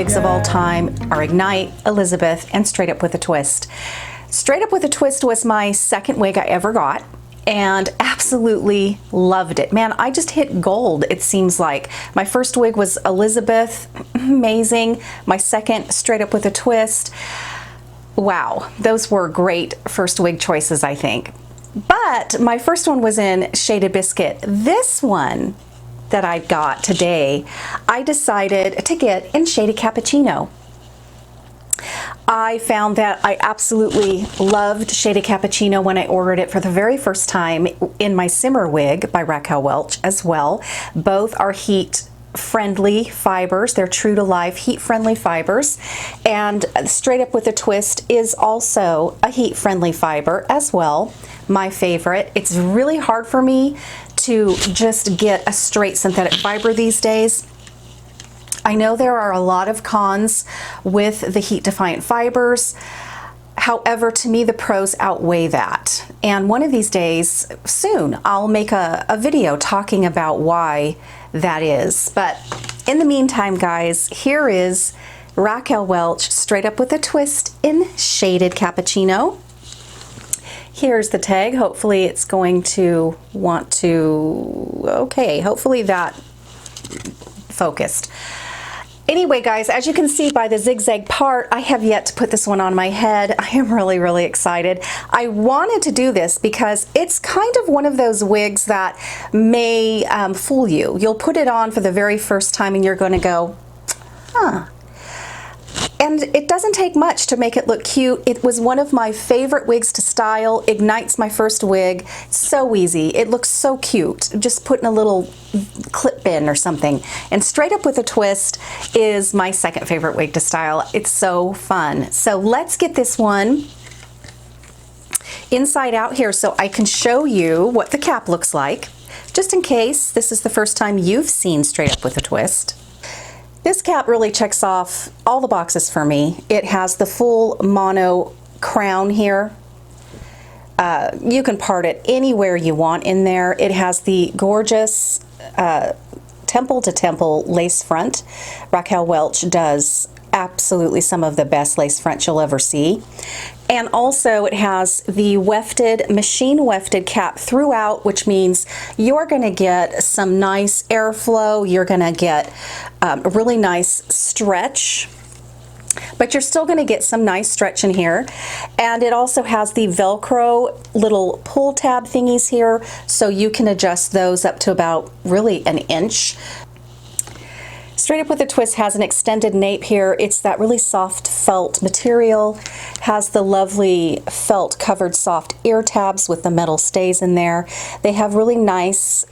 wigs of all time are Ignite, Elizabeth, and Straight Up with a Twist. Straight Up with a Twist was my second wig I ever got, and absolutely loved it. Man, I just hit gold, it seems like. My first wig was Elizabeth, amazing. My second, Straight Up with a Twist. Wow, those were great first wig choices, I think. But my first one was in Shaded Biscuit. This one that I got today, I decided to get in Shaded Cappuccino. I found that I absolutely loved Shaded Cappuccino when I ordered it for the very first time in my Simmer wig by Raquel Welch as well. Both are heat-friendly fibers. They're true to life, heat-friendly fibers. And Straight Up with a Twist is also a heat-friendly fiber as well. My favorite. It's really hard for me to just get a straight synthetic fiber these days. I know there are a lot of cons with the heat-defiant fibers. However, to me, the pros outweigh that. And one of these days, soon, I'll make a video talking about why that is. But in the meantime, guys, here is Raquel Welch, Straight Up with a Twist in Shaded Cappuccino. Here's the tag. Hopefully it's going to want to, okay, hopefully that focused. Anyway, guys, as you can see by the zigzag part, I have yet to put this one on my head. I am really, really excited. I wanted to do this because it's kind of one of those wigs that may fool you. You'll put it on for the very first time and you're going to go, huh. And it doesn't take much to make it look cute. It was one of my favorite wigs to style. Ignite's my first wig. So easy. It looks so cute. Just put in a little clip in or something. And Straight Up with a Twist is my second favorite wig to style. It's so fun. So let's get this one inside out here so I can show you what the cap looks like, just in case this is the first time you've seen Straight Up with a Twist. This cap really checks off all the boxes for me. It has the full mono crown here. You can part it anywhere you want in there. It has the gorgeous temple to temple lace front. Raquel Welch does absolutely some of the best lace front you'll ever see. And also it has the wefted, machine wefted cap throughout, which means you're going to get some nice airflow. You're going to get a really nice stretch, but you're still going to get some nice stretch in here. And it also has the Velcro little pull tab thingies here, so you can adjust those up to about really an inch. Straight Up with a Twist has an extended nape here. It's that really soft felt material. Has the lovely felt covered soft ear tabs with the metal stays in there. They have really nice,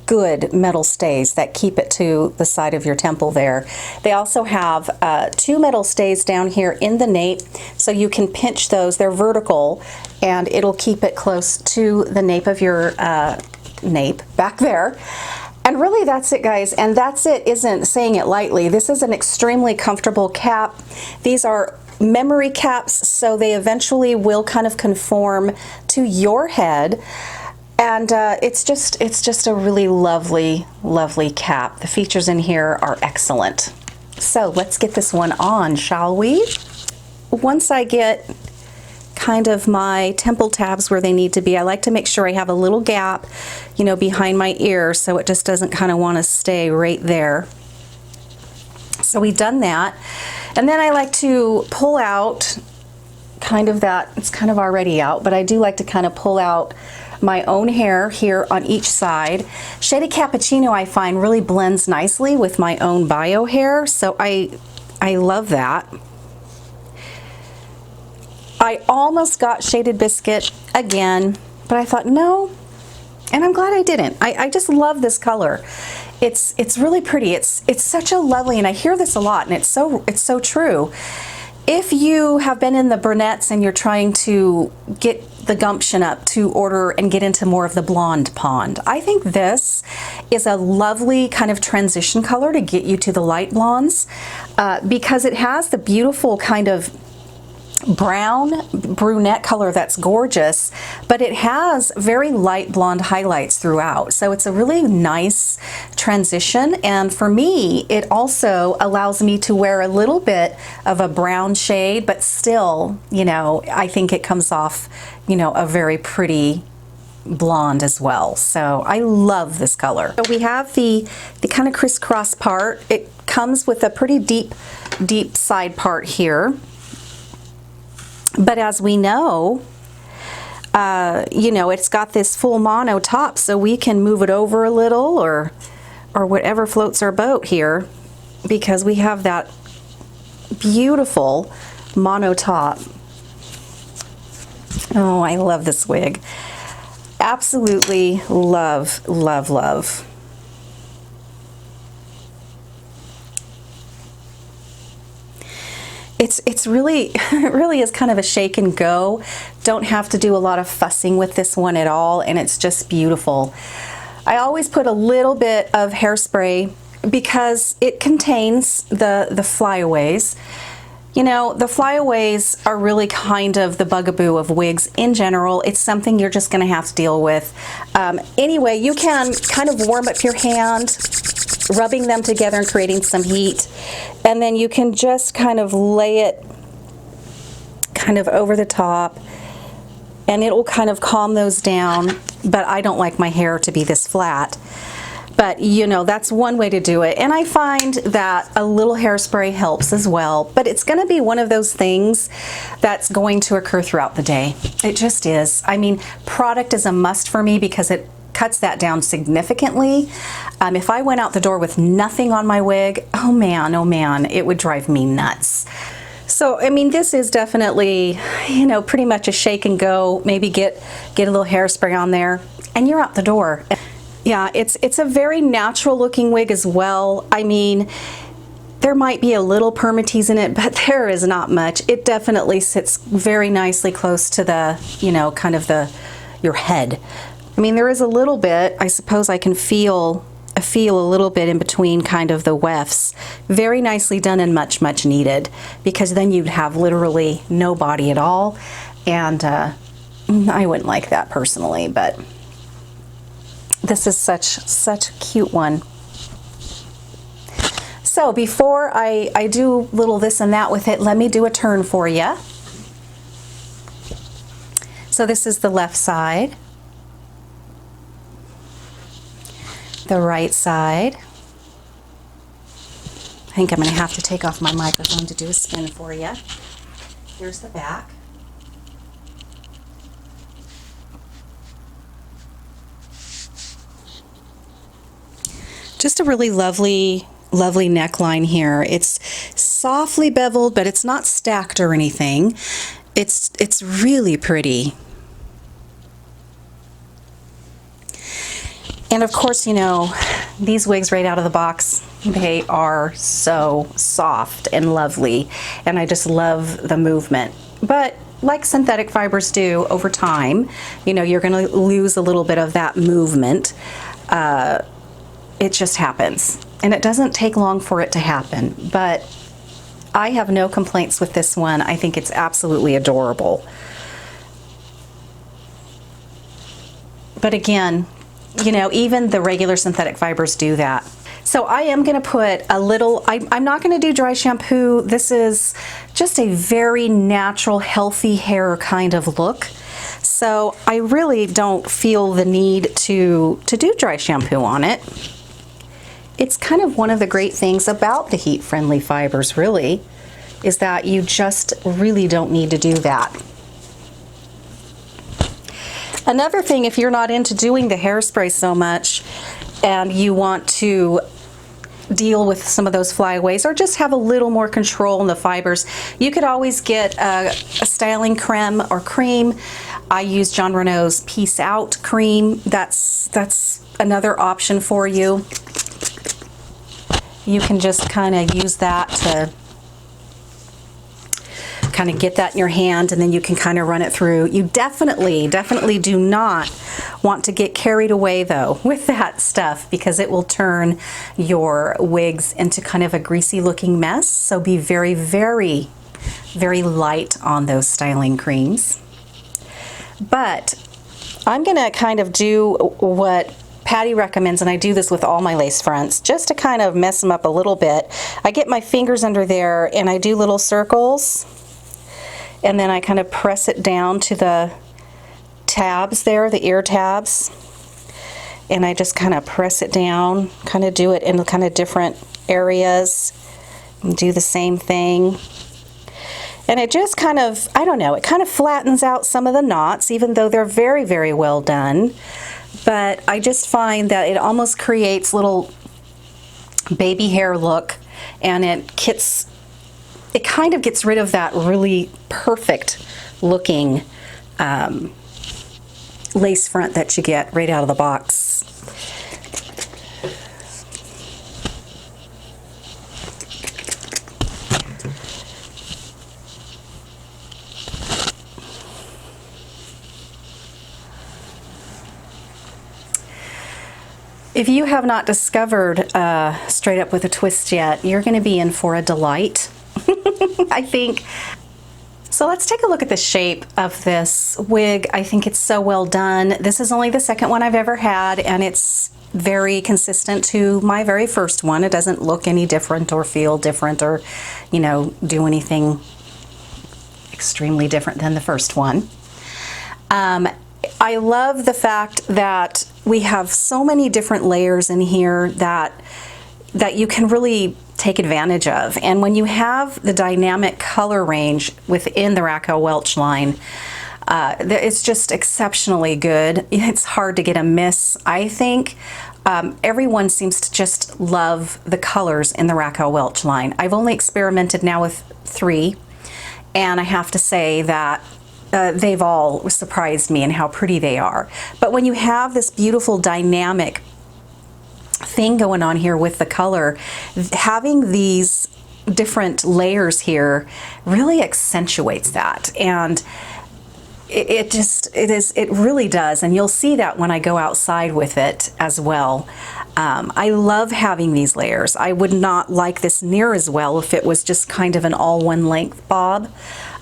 good metal stays that keep it to the side of your temple there. They also have two metal stays down here in the nape, so you can pinch those. They're vertical, and it'll keep it close to the nape of your nape back there. And really that's it, guys, and that's it isn't saying it lightly. This is an extremely comfortable cap. These are memory caps, so they eventually will kind of conform to your head. And it's just a really lovely, lovely cap. The features in here are excellent. So let's get this one on, shall we? Once I get kind of my temple tabs where they need to be, I like to make sure I have a little gap, you know, behind my ear, so it just doesn't kind of want to stay right there. So we've done that. And then I like to pull out kind of that, it's kind of already out, but I do like to kind of pull out my own hair here on each side. Shaded Cappuccino I find really blends nicely with my own bio hair, so I love that. I almost got Shaded Biscuit again, but I thought no, and I'm glad I didn't. I just love this color. It's really pretty. It's such a lovely, and I hear this a lot, and it's so true. If you have been in the brunettes and you're trying to get the gumption up to order and get into more of the blonde pond, I think this is a lovely kind of transition color to get you to the light blondes, because it has the beautiful kind of brown brunette color that's gorgeous, but it has very light blonde highlights throughout. So it's a really nice transition. And for me, it also allows me to wear a little bit of a brown shade, but still, you know, I think it comes off, you know, a very pretty blonde as well. So I love this color. So we have the kind of crisscross part. It comes with a pretty deep side part here. But as we know, you know, it's got this full mono top, so we can move it over a little or whatever floats our boat here, because we have that beautiful mono top. Oh, I love this wig. Absolutely love, love, love. It's really, it really is kind of a shake and go. Don't have to do a lot of fussing with this one at all, and it's just beautiful. I always put a little bit of hairspray because it contains the flyaways. You know, the flyaways are really kind of the bugaboo of wigs in general. It's something you're just going to have to deal with. Anyway, you can kind of warm up your hand, rubbing them together and creating some heat, and then you can just kind of lay it kind of over the top, and it will kind of calm those down. But I don't like my hair to be this flat. But you know, that's one way to do it. And I find that a little hairspray helps as well. But it's going to be one of those things that's going to occur throughout the day. It just is. I mean, product is a must for me because it cuts that down significantly. If I went out the door with nothing on my wig, oh man, it would drive me nuts. So, I mean, this is definitely, you know, pretty much a shake and go. Maybe get a little hairspray on there and you're out the door. Yeah, it's a very natural looking wig as well. I mean, there might be a little permatease in it, but there is not much. It definitely sits very nicely close to the, you know, kind of your head. I mean, there is a little bit. I suppose I can feel a little bit in between kind of the wefts. Very nicely done and much, much needed, because then you'd have literally no body at all. And I wouldn't like that personally, but this is such a cute one. So before I do little this and that with it, let me do a turn for you. So this is the left side, the right side. I think I'm going to have to take off my microphone to do a spin for you. Here's the back. Just a really lovely neckline here. It's softly beveled, but it's not stacked or anything. It's really pretty. And of course, you know, these wigs right out of the box, they are so soft and lovely, and I just love the movement. But like synthetic fibers do over time, you know, you're going to lose a little bit of that movement. It just happens, and it doesn't take long for it to happen, but I have no complaints with this one. I think it's absolutely adorable. But again, you know, even the regular synthetic fibers do that. So I am going to put a little, I'm not going to do dry shampoo. This is just a very natural, healthy hair kind of look. So I really don't feel the need to do dry shampoo on it. It's kind of one of the great things about the heat-friendly fibers, really, is that you just really don't need to do that. Another thing, if you're not into doing the hairspray so much and you want to deal with some of those flyaways or just have a little more control in the fibers, you could always get a styling creme or cream. I use John Renault's Peace Out cream. That's another option for you. You can just kind of use that to kind of get that in your hand, and then you can kind of run it through. You definitely do not want to get carried away though with that stuff, because it will turn your wigs into kind of a greasy looking mess. So be very, very very light on those styling creams. But I'm gonna kind of do what Patty recommends, and I do this with all my lace fronts, just to kind of mess them up a little bit. I get my fingers under there and I do little circles, and then I kind of press it down to the tabs there, the ear tabs, and I just kind of press it down, kind of do it in kind of different areas, and do the same thing. And it just kind of, I don't know, it kind of flattens out some of the knots, even though they're very, very well done. But I just find that it almost creates little baby hair look, and it kind of gets rid of that really perfect looking lace front that you get right out of the box. If you have not discovered Straight Up with a Twist yet, you're going to be in for a delight, I think. So let's take a look at the shape of this wig. I think it's so well done. This is only the second one I've ever had, and it's very consistent to my very first one. It doesn't look any different or feel different or, you know, do anything extremely different than the first one. I love the fact that we have so many different layers in here that you can really take advantage of. And when you have the dynamic color range within the Raquel Welch line, it's just exceptionally good. It's hard to get a miss, I think. Everyone seems to just love the colors in the Raquel Welch line. I've only experimented now with 3, and I have to say that they've all surprised me in how pretty they are. But when you have this beautiful dynamic thing going on here with the color, having these different layers here really accentuates that, and it really does, and you'll see that when I go outside with it as well. I love having these layers. I would not like this near as well if it was just kind of an all one length bob.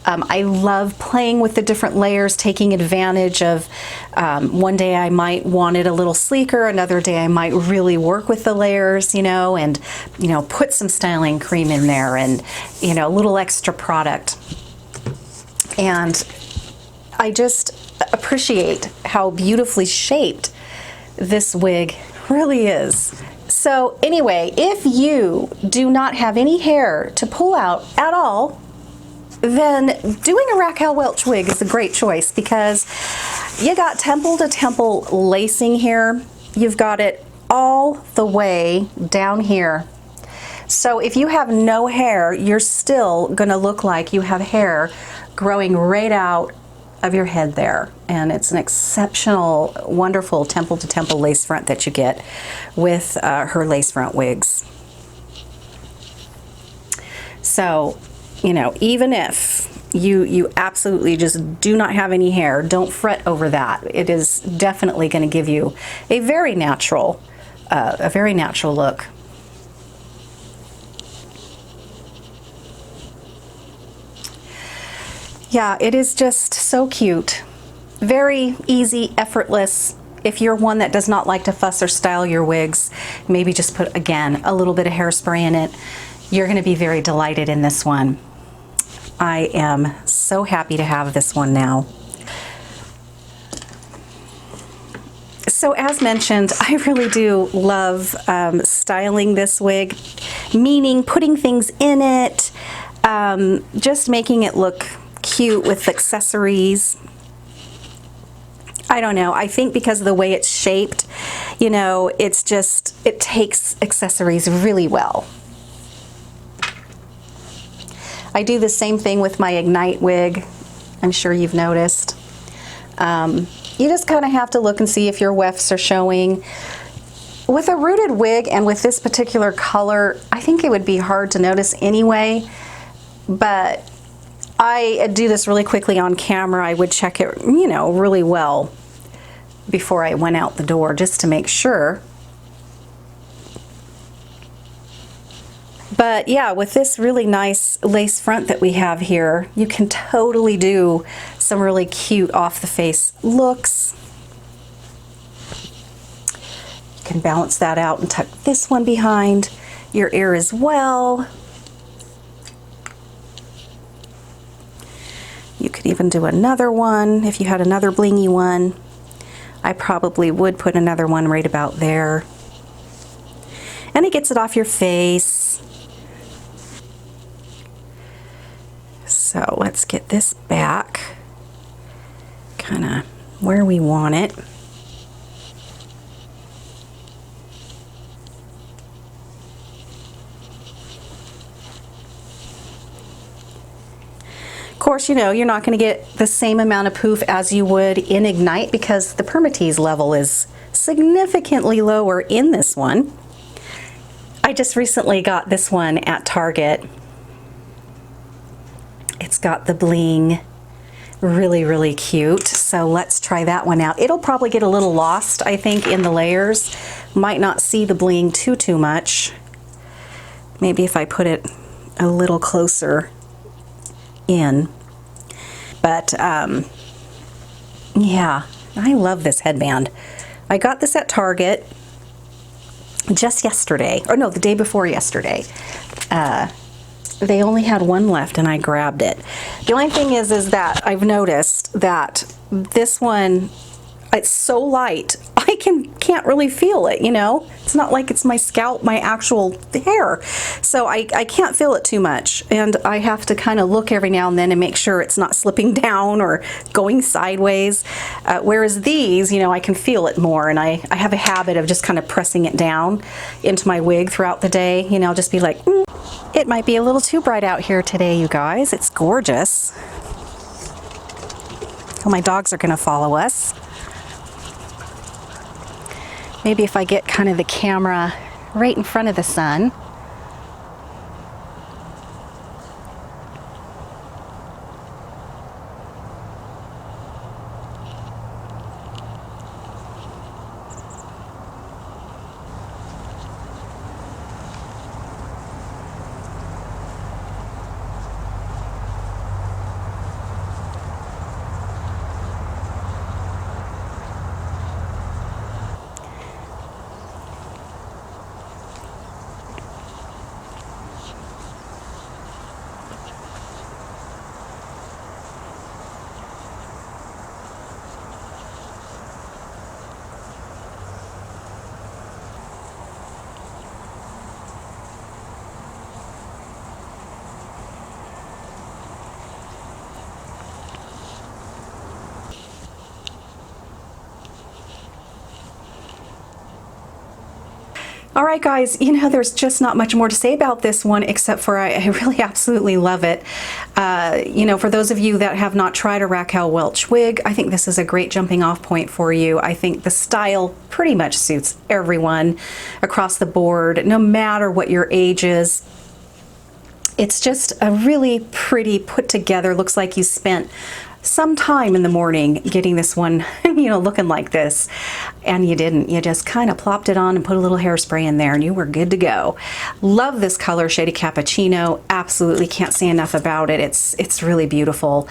I love playing with the different layers, taking advantage of, one day I might want it a little sleeker, another day I might really work with the layers, you know, and, you know, put some styling cream in there and, you know, a little extra product. And I just appreciate how beautifully shaped this wig really is. So anyway, if you do not have any hair to pull out at all, then doing a Raquel Welch wig is a great choice, because you got temple to temple lacing here. You've got it all the way down here. So if you have no hair, you're still gonna look like you have hair growing right out of your head there. And it's an exceptional, wonderful temple to temple lace front that you get with her lace front wigs. So, you know, even if you absolutely just do not have any hair, don't fret over that. It is definitely going to give you a very natural look. Yeah, it is just so cute. Very easy, effortless. If you're one that does not like to fuss or style your wigs, maybe just put, again, a little bit of hairspray in it. You're going to be very delighted in this one. I am so happy to have this one now. So as mentioned, I really do love styling this wig, meaning putting things in it, just making it look cute with accessories. I don't know, I think because of the way it's shaped, you know, it's just, it takes accessories really well. I do the same thing with my Ignite wig. I'm sure you've noticed. You just kind of have to look and see if your wefts are showing. With a rooted wig and with this particular color, I think it would be hard to notice anyway, but I do this really quickly on camera. I would check it, you know, really well before I went out the door, just to make sure. But yeah, with this really nice lace front that we have here, you can totally do some really cute off the face looks. You can balance that out and tuck this one behind your ear as well. You could even do another one if you had another blingy one. I probably would put another one right about there. And it gets it off your face. So let's get this back kind of where we want it. Of course, you know, you're not going to get the same amount of poof as you would in Ignite because the permatease level is significantly lower in this one. I just recently got this one at Target. It's got the bling, really, really cute. So let's try that one out. It'll probably get a little lost, I think, in the layers. Might not see the bling too much. Maybe if I put it a little closer in. But yeah, I love this headband. I got this at Target just yesterday, or no, the day before yesterday. They only had one left and I grabbed it. The only thing is that I've noticed that this one, it's so light, I can't really feel it, you know? It's not like it's my scalp, my actual hair. So I can't feel it too much. And I have to kind of look every now and then and make sure it's not slipping down or going sideways. Whereas these, you know, I can feel it more, and I have a habit of just kind of pressing it down into my wig throughout the day. You know, I'll just be like, it might be a little too bright out here today, you guys. It's gorgeous. Oh, my dogs are gonna follow us. Maybe if I get kind of the camera right in front of the sun. All right, guys, you know, there's just not much more to say about this one except for I really absolutely love it. You know, for those of you that have not tried a Raquel Welch wig, I think this is a great jumping off point for you. I think the style pretty much suits everyone across the board, no matter what your age is. It's just a really pretty put together, looks like you spent some time in the morning getting this one, you know, looking like this, and you didn't. You just kind of plopped it on and put a little hairspray in there and you were good to go. Love this color, Shaded Cappuccino. Absolutely can't say enough about it. It's really beautiful.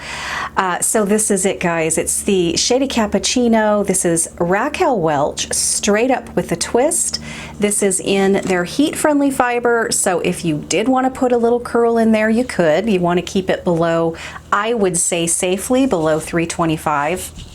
So this is it, guys. It's the Shaded Cappuccino. This is Raquel Welch, straight up with a twist. This is in their heat-friendly fiber, so if you did want to put a little curl in there, you could. You want to keep it below, I would say safely, below 325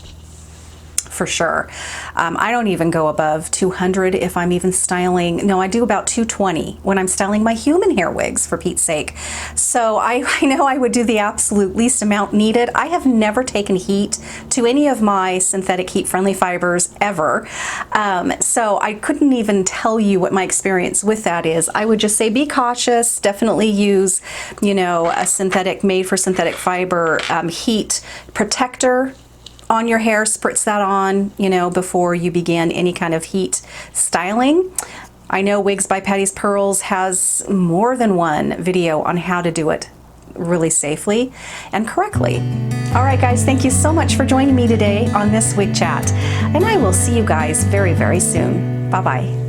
for sure. I don't even go above 200 if I'm even styling. No, I do about 220 when I'm styling my human hair wigs, for Pete's sake. So I know I would do the absolute least amount needed. I have never taken heat to any of my synthetic heat-friendly fibers ever. So I couldn't even tell you what my experience with that is. I would just say be cautious. Definitely use, you know, a synthetic, made for synthetic fiber heat protector on your hair. Spritz that on, you know, before you begin any kind of heat styling. I know Wigs by Patty's Pearls has more than one video on how to do it really safely and correctly. All right, guys, thank you so much for joining me today on this wig chat, and I will see you guys very, very soon. Bye-bye.